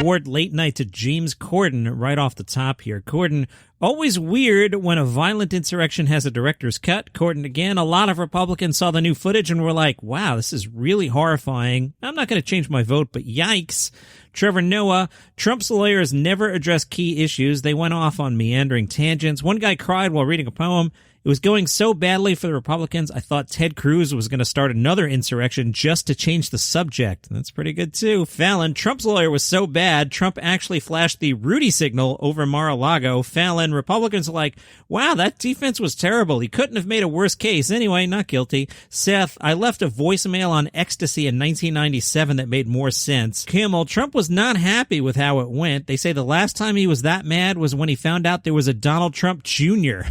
award late night to James Corden right off the top here. Corden, always weird when a violent insurrection has a director's cut. Corden again, a lot of Republicans saw the new footage and were like, wow, this is really horrifying. I'm not going to change my vote, but yikes. Trevor Noah, Trump's lawyers never addressed key issues. They went off on meandering tangents. One guy cried while reading a poem. It was going so badly for the Republicans, I thought Ted Cruz was going to start another insurrection just to change the subject. That's pretty good, too. Fallon, Trump's lawyer was so bad, Trump actually flashed the Rudy signal over Mar-a-Lago. Fallon, Republicans are like, wow, that defense was terrible. He couldn't have made a worse case. Anyway, not guilty. Seth, I left a voicemail on ecstasy in 1997 that made more sense. Kimmel, Trump was not happy with how it went. They say the last time he was that mad was when he found out there was a Donald Trump Jr.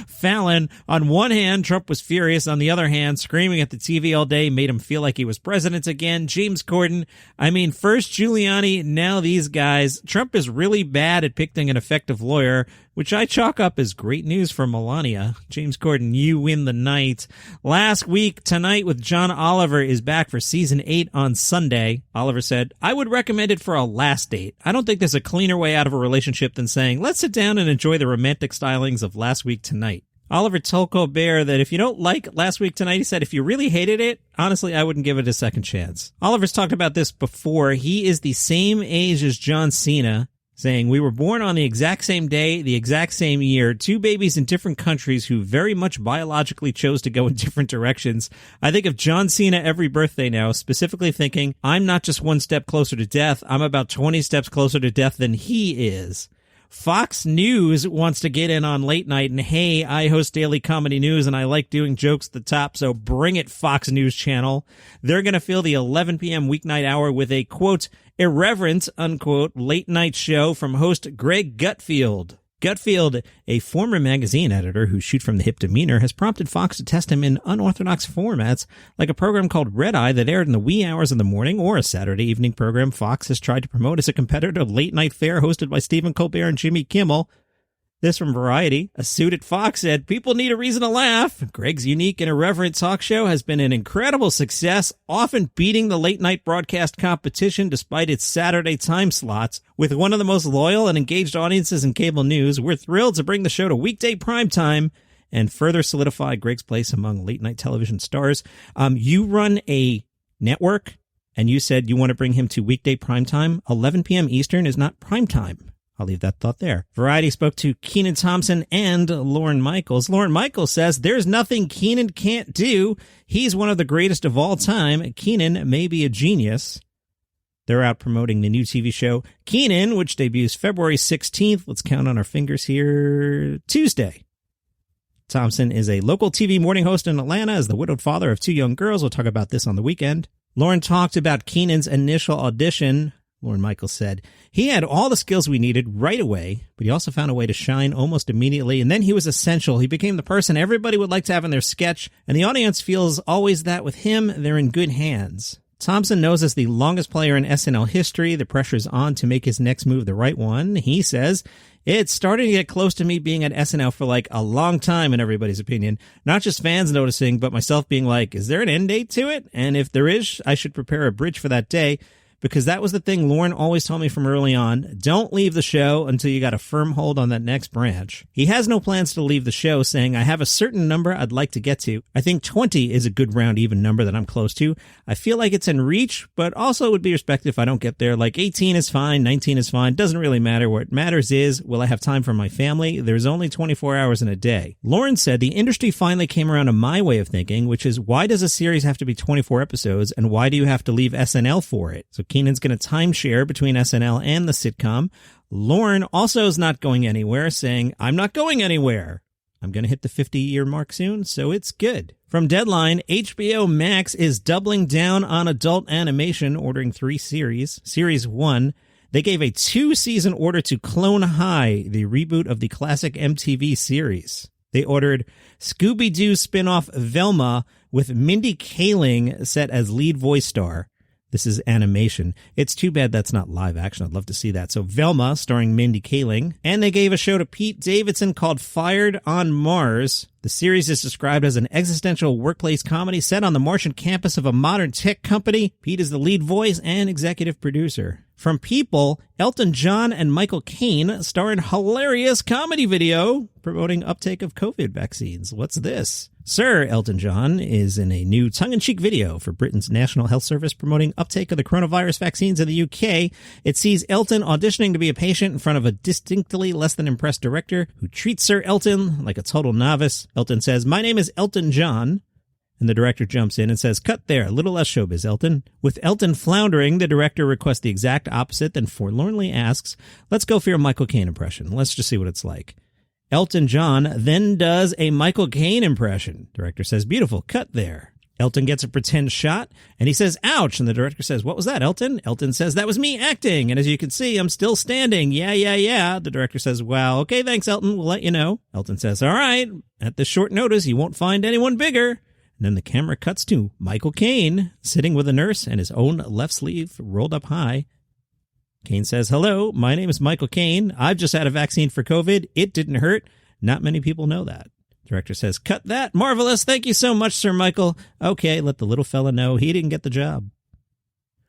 Fallon, on one hand, Trump was furious. On the other hand, screaming at the TV all day made him feel like he was president again. James Corden, I mean, first Giuliani, now these guys. Trump is really bad at picking an effective lawyer, which I chalk up as great news for Melania. James Corden, you win the night. Last week, Tonight with John Oliver is back for season 8 on Sunday. Oliver said, I would recommend it for a last date. I don't think there's a cleaner way out of a relationship than saying, let's sit down and enjoy the romantic stylings of Last Week Tonight. Oliver told Colbert that if you don't like Last Week Tonight, he said, if you really hated it, honestly, I wouldn't give it a second chance. Oliver's talked about this before. He is the same age as John Cena, saying, we were born on the exact same day, the exact same year, two babies in different countries who very much biologically chose to go in different directions. I think of John Cena every birthday now, specifically thinking, I'm not just one step closer to death, I'm about 20 steps closer to death than he is. Fox News wants to get in on late night, and hey, I host daily comedy news, and I like doing jokes at the top, so bring it, Fox News Channel. They're going to fill the 11 p.m. weeknight hour with a, quote, irreverent, unquote, late night show from host Greg Gutfeld. Gutfeld, a former magazine editor whose shoot-from-the-hip demeanor has prompted Fox to test him in unorthodox formats, like a program called Red Eye that aired in the wee hours of the morning, or a Saturday evening program Fox has tried to promote as a competitor to Late Night Fare hosted by Stephen Colbert and Jimmy Kimmel. This from Variety. A suit at Fox said, people need a reason to laugh. Greg's unique and irreverent talk show has been an incredible success, often beating the late-night broadcast competition despite its Saturday time slots. With one of the most loyal and engaged audiences in cable news, we're thrilled to bring the show to weekday primetime and further solidify Greg's place among late-night television stars. You run a network, and you said you want to bring him to weekday primetime. 11 p.m. Eastern is not primetime. I'll leave that thought there. Variety spoke to Kenan Thompson and Lorne Michaels. Lorne Michaels says, there's nothing Kenan can't do. He's one of the greatest of all time. Kenan may be a genius. They're out promoting the new TV show Kenan, which debuts February 16th. Let's count on our fingers here. Tuesday. Thompson is a local TV morning host in Atlanta as the widowed father of two young girls. We'll talk about this on the weekend. Lorne talked about Kenan's initial audition. Lorne Michaels said, he had all the skills we needed right away, but he also found a way to shine almost immediately, and then he was essential. He became the person everybody would like to have in their sketch, and the audience feels always that with him, they're in good hands. Thompson knows as the longest player in SNL history, the pressure's on to make his next move the right one. He says, it's starting to get close to me being at SNL for like a long time in everybody's opinion. Not just fans noticing, but myself being like, is there an end date to it? And if there is, I should prepare a bridge for that day. Because that was the thing Lorne always told me from early on. Don't leave the show until you got a firm hold on that next branch. He has no plans to leave the show, saying, I have a certain number I'd like to get to. I think 20 is a good round even number that I'm close to. I feel like it's in reach, but also would be respected if I don't get there. Like 18 is fine, 19 is fine. Doesn't really matter. What matters is, will I have time for my family? There's only 24 hours in a day. Lorne said the industry finally came around to my way of thinking, which is, why does a series have to be 24 episodes, and why do you have to leave SNL for it? So Kenan's going to timeshare between SNL and the sitcom. Lorne also is not going anywhere, saying, I'm not going anywhere. I'm going to hit the 50-year mark soon, so it's good. From Deadline, HBO Max is doubling down on adult animation, ordering 3 series. Series 1, they gave a 2-season order to Clone High, the reboot of the classic MTV series. They ordered Scooby-Doo spinoff Velma with Mindy Kaling set as lead voice star. This is animation. It's too bad that's not live action. I'd love to see that. So Velma, starring Mindy Kaling. And they gave a show to Pete Davidson called Fired on Mars. The series is described as an existential workplace comedy set on the Martian campus of a modern tech company. Pete is the lead voice and executive producer. From People, Elton John and Michael Caine star in hilarious comedy video promoting uptake of COVID vaccines. What's this? Sir Elton John is in a new tongue-in-cheek video for Britain's National Health Service promoting uptake of the coronavirus vaccines in the UK. It sees Elton auditioning to be a patient in front of a distinctly less than impressed director who treats Sir Elton like a total novice. Elton says, "My name is Elton John." And the director jumps in and says, "Cut there, a little less showbiz, Elton." With Elton floundering, the director requests the exact opposite, then forlornly asks, "Let's go for your Michael Caine impression. Let's just see what it's like." Elton John then does a Michael Caine impression. Director says, "Beautiful, cut there." Elton gets a pretend shot, and he says, "Ouch," and the director says, "What was that, Elton?" Elton says, "That was me acting, and as you can see, I'm still standing. Yeah. The director says, "Well, okay, thanks, Elton. We'll let you know." Elton says, "All right, at this short notice, you won't find anyone bigger." And then the camera cuts to Michael Caine sitting with a nurse and his own left sleeve rolled up high. Caine says, "Hello, my name is Michael Caine. I've just had a vaccine for COVID. It didn't hurt. Not many people know that." Director says, "Cut that. Marvelous. Thank you so much, Sir Michael." Okay, let the little fella know he didn't get the job.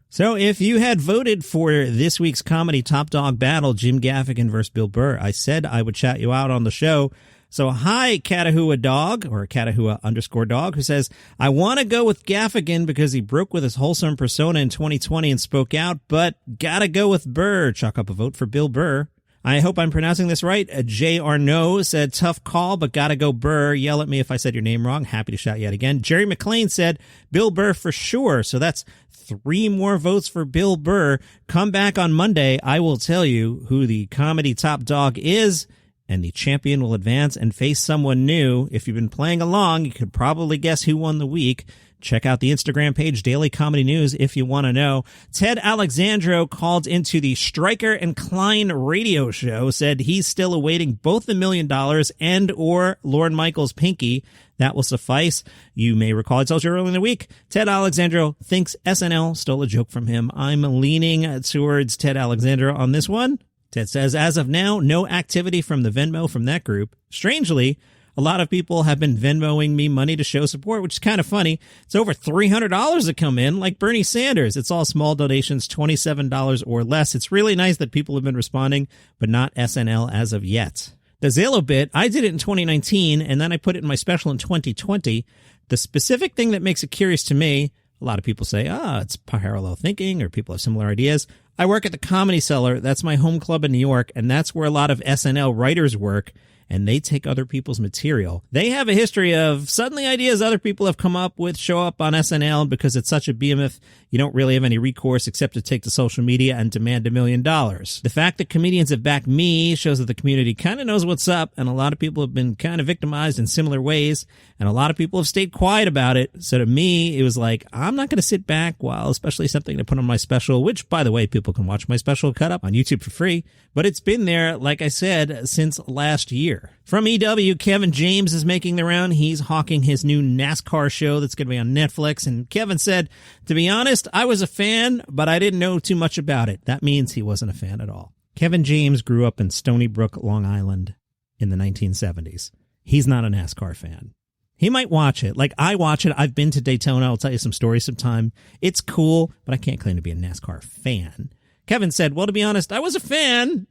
So if you had voted for this week's comedy top dog battle, Jim Gaffigan versus Bill Burr, I said I would chat you out on the show. So hi, Catahoua Dog, or Catahoua_dog, who says, "I want to go with Gaffigan because he broke with his wholesome persona in 2020 and spoke out, but gotta go with Burr. Chalk up a vote for Bill Burr." I hope I'm pronouncing this right. J. Arnaud said, "Tough call, but gotta go Burr. Yell at me if I said your name wrong. Happy to shout yet again." Jerry McLean said, "Bill Burr for sure." So that's 3 more votes for Bill Burr. Come back on Monday. I will tell you who the comedy top dog is, and the champion will advance and face someone new. If you've been playing along, you could probably guess who won the week. Check out the Instagram page, Daily Comedy News, if you want to know. Ted Alexandro called into the Stryker and Klein radio show, said he's still awaiting both the $1 million and or Lorne Michaels' pinky. That will suffice. You may recall I told you earlier in the week, Ted Alexandro thinks SNL stole a joke from him. I'm leaning towards Ted Alexandro on this one. Ted says, as of now, no activity from the Venmo from that group. Strangely, a lot of people have been Venmoing me money to show support, which is kind of funny. It's over $300 that come in, like Bernie Sanders. It's all small donations, $27 or less. It's really nice that people have been responding, but not SNL as of yet. The Zalo bit, I did it in 2019, and then I put it in my special in 2020. The specific thing that makes it curious to me, a lot of people say, it's parallel thinking, or people have similar ideas. I work at the Comedy Cellar. That's my home club in New York, and that's where a lot of SNL writers work, and they take other people's material. They have a history of suddenly ideas other people have come up with show up on SNL, because it's such a behemoth, you don't really have any recourse except to take to social media and demand $1 million. The fact that comedians have backed me shows that the community kind of knows what's up, and a lot of people have been kind of victimized in similar ways, and a lot of people have stayed quiet about it. So to me, it was like, I'm not going to sit back while especially something to put on my special, which, by the way, people can watch my special cut up on YouTube for free, but it's been there, like I said, since last year. From EW, Kevin James is making the round. He's hawking his new NASCAR show that's going to be on Netflix. And Kevin said, to be honest, I was a fan, but I didn't know too much about it. That means he wasn't a fan at all. Kevin James grew up in Stony Brook, Long Island in the 1970s. He's not a NASCAR fan. He might watch it. Like, I watch it. I've been to Daytona. I'll tell you some stories sometime. It's cool, but I can't claim to be a NASCAR fan. Kevin said, well, to be honest, I was a fan,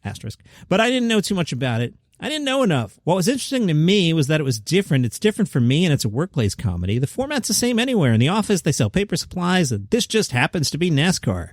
asterisk, but I didn't know too much about it. I didn't know enough. What was interesting to me was that it was different. It's different for me, and it's a workplace comedy. The format's the same anywhere. In the office, they sell paper supplies, and this just happens to be NASCAR.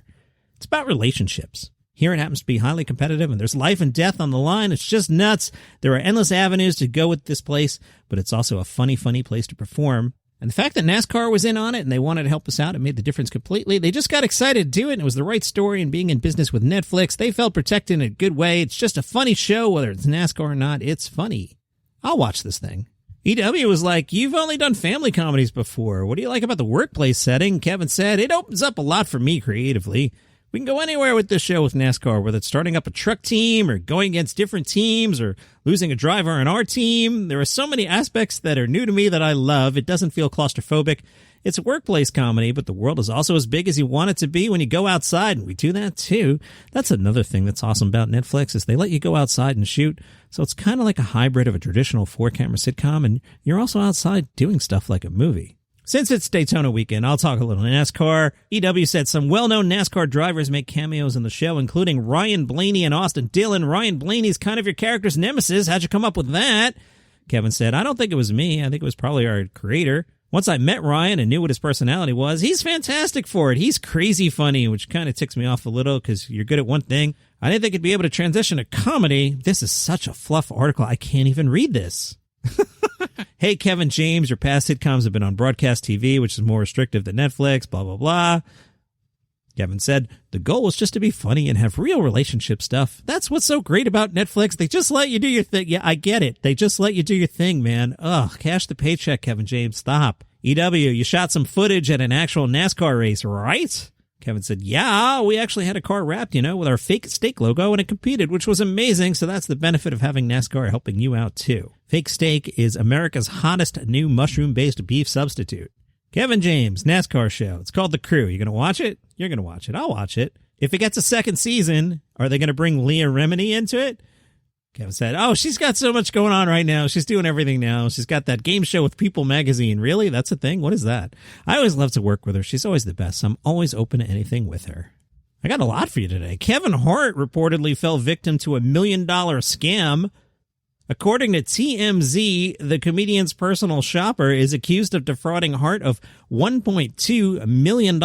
It's about relationships. Here it happens to be highly competitive, and there's life and death on the line. It's just nuts. There are endless avenues to go with this place, but it's also a funny, funny place to perform. And the fact that NASCAR was in on it and they wanted to help us out, it made the difference completely. They just got excited to do it, and it was the right story, and being in business with Netflix, they felt protected in a good way. It's just a funny show, whether it's NASCAR or not. It's funny. I'll watch this thing. EW was like, you've only done family comedies before. What do you like about the workplace setting? Kevin said, it opens up a lot for me creatively. We can go anywhere with this show with NASCAR, whether it's starting up a truck team or going against different teams or losing a driver on our team. There are so many aspects that are new to me that I love. It doesn't feel claustrophobic. It's a workplace comedy, but the world is also as big as you want it to be when you go outside, and we do that too. That's another thing that's awesome about Netflix is they let you go outside and shoot. So it's kind of like a hybrid of a traditional 4-camera sitcom, and you're also outside doing stuff like a movie. Since it's Daytona weekend, I'll talk a little NASCAR. EW said some well-known NASCAR drivers make cameos in the show, including Ryan Blaney and Austin Dillon. Ryan Blaney's kind of your character's nemesis. How'd you come up with that? Kevin said, I don't think it was me. I think it was probably our creator. Once I met Ryan and knew what his personality was, he's fantastic for it. He's crazy funny, which kind of ticks me off a little because you're good at one thing. I didn't think it'd be able to transition to comedy. This is such a fluff article. I can't even read this. Hey, Kevin James, your past sitcoms have been on broadcast TV, which is more restrictive than Netflix, blah, blah, blah. Kevin said, the goal was just to be funny and have real relationship stuff. That's what's so great about Netflix. They just let you do your thing. Yeah, I get it. They just let you do your thing, man. Ugh, cash the paycheck, Kevin James. Stop. EW, you shot some footage at an actual NASCAR race, right? Kevin said, yeah, we actually had a car wrapped, with our fake steak logo, and it competed, which was amazing. So that's the benefit of having NASCAR helping you out, too. Fake steak is America's hottest new mushroom-based beef substitute. Kevin James, NASCAR show. It's called The Crew. You going to watch it? You're going to watch it. I'll watch it. If it gets a second season, are they going to bring Leah Remini into it? Kevin said, oh, she's got so much going on right now. She's doing everything now. She's got that game show with People magazine. Really? That's a thing? What is that? I always love to work with her. She's always the best. I'm always open to anything with her. I got a lot for you today. Kevin Hart reportedly fell victim to $1 million scam. According to TMZ, the comedian's personal shopper is accused of defrauding Hart of $1.2 million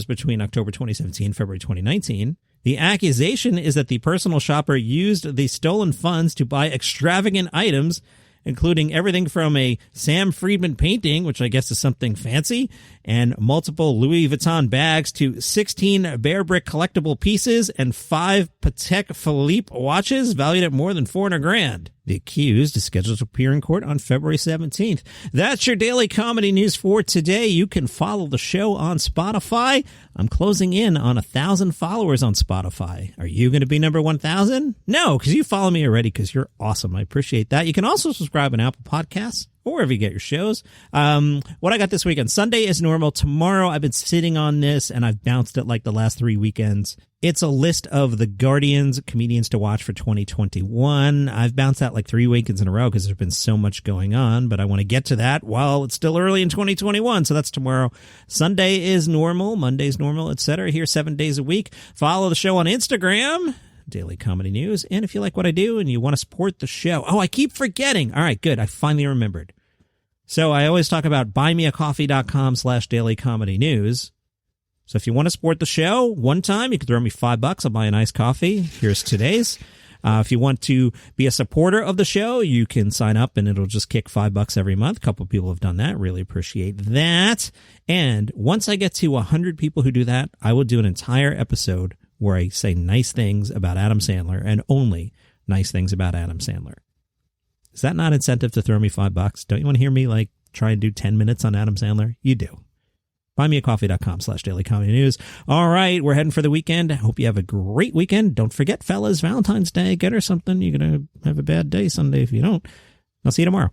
between October 2017 and February 2019. The accusation is that the personal shopper used the stolen funds to buy extravagant items, including everything from a Sam Friedman painting, which I guess is something fancy, and multiple Louis Vuitton bags to 16 Bear Brick collectible pieces and 5 Patek Philippe watches valued at more than $400,000. The accused is scheduled to appear in court on February 17th. That's your daily comedy news for today. You can follow the show on Spotify. I'm closing in on 1,000 followers on Spotify. Are you going to be number 1,000? No, because you follow me already because you're awesome. I appreciate that. You can also subscribe on Apple Podcasts or wherever you get your shows. What I got this weekend, Sunday is normal. Tomorrow, I've been sitting on this, and I've bounced it like the last 3 weekends. It's a list of the Guardians comedians to watch for 2021. I've bounced that like 3 weekends in a row because there's been so much going on, but I want to get to that while it's still early in 2021. So that's tomorrow. Sunday is normal. Monday's normal, etc. Here 7 days a week. Follow the show on Instagram. Daily Comedy News. And if you like what I do and you want to support the show. Oh, I keep forgetting. All right, good. I finally remembered. So I always talk about buymeacoffee.com/Daily Comedy News. So if you want to support the show one time, you can throw me $5. I'll buy a nice coffee. Here's today's. If you want to be a supporter of the show, you can sign up and it'll just kick $5 every month. A couple of people have done that. Really appreciate that. And once I get to 100 people who do that, I will do an entire episode where I say nice things about Adam Sandler and only nice things about Adam Sandler. Is that not incentive to throw me $5? Don't you want to hear me try and do 10 minutes on Adam Sandler? You do. Buymeacoffee.com/Daily Comedy News. All right, we're heading for the weekend. I hope you have a great weekend. Don't forget, fellas, Valentine's Day. Get her something. You're going to have a bad day Sunday if you don't. I'll see you tomorrow.